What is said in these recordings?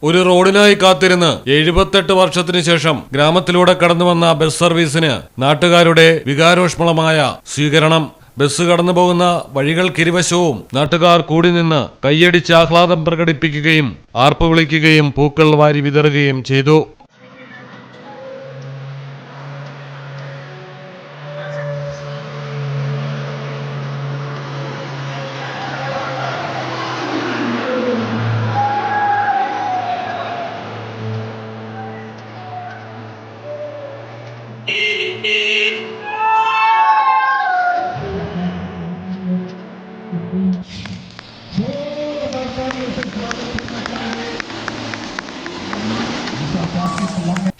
ഒരു റോഡിനായി കാത്തിരുന്ന് 78 വർഷത്തിനു ശേഷം ഗ്രാമത്തിലൂടെ കടന്നുവന്ന ബസ് സർവീസിന് നാട്ടുകാരുടെ വികാരോഷ്മളമായ സ്വീകരണം. ബസ് കടന്നുപോകുന്ന വഴികൾക്കിരുവശവും നാട്ടുകാർ കൂടി നിന്ന് കൈയടിച്ച് ആഹ്ലാദം പ്രകടിപ്പിക്കുകയും ആർപ്പ് വിളിക്കുകയും പൂക്കൾ വാരി വിതറുകയും ചെയ്തു.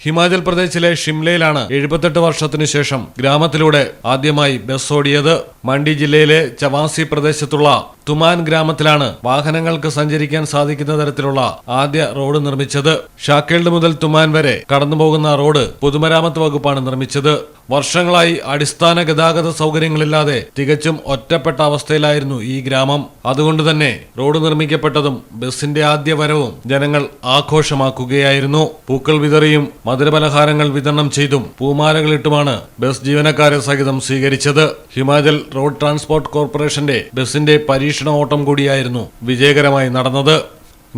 ഹിമാചൽ പ്രദേശിലെ ഷിംലയിലാണ് 78 വർഷത്തിനു ശേഷം ഗ്രാമത്തിലൂടെ ആദ്യമായി ബസ് ഓടിയത്. മണ്ഡി ജില്ലയിലെ ചവാസി പ്രദേശത്തുള്ള തുമാൻ ഗ്രാമത്തിലാണ് വാഹനങ്ങൾക്ക് സഞ്ചരിക്കാൻ സാധിക്കുന്ന തരത്തിലുള്ള ആദ്യ റോഡ് നിർമ്മിച്ചത്. ഷാക്കേൽഡ് മുതൽ തുമാൻ വരെ കടന്നുപോകുന്ന റോഡ് പൊതുമരാമത്ത് വകുപ്പാണ് നിർമ്മിച്ചത്. വർഷങ്ങളായി അടിസ്ഥാന ഗതാഗത സൗകര്യങ്ങളില്ലാതെ തികച്ചും ഒറ്റപ്പെട്ട അവസ്ഥയിലായിരുന്നു ഈ ഗ്രാമം. അതുകൊണ്ട് തന്നെ റോഡ് നിർമ്മിക്കപ്പെട്ടതും ബസിന്റെ ആദ്യ വരവും ജനങ്ങൾ ആഘോഷമാക്കുകയായിരുന്നു. പൂക്കൾ വിതറിയും മധുരപലഹാരങ്ങൾ വിതരണം ചെയ്തും പൂമാലകളിട്ടുമാണ് ബസ് ജീവനക്കാരെ സഹിതം സ്വീകരിച്ചത്. ഹിമാചൽ റോഡ് ട്രാൻസ്പോർട്ട് കോർപ്പറേഷന്റെ ബസിന്റെ പരീക്ഷണ ഓട്ടം കൂടിയായിരുന്നു വിജയകരമായി നടന്നത്.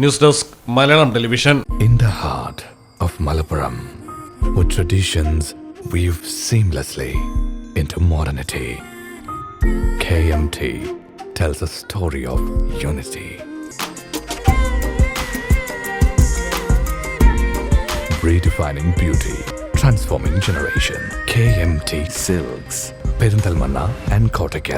News desk Malayalam television. In the heart of Malappuram, with traditions weave seamlessly into modernity, KMT tells a story of unity. Redefining beauty, transforming generation. KMT Silks, Perinthalmanna and Kottakkal.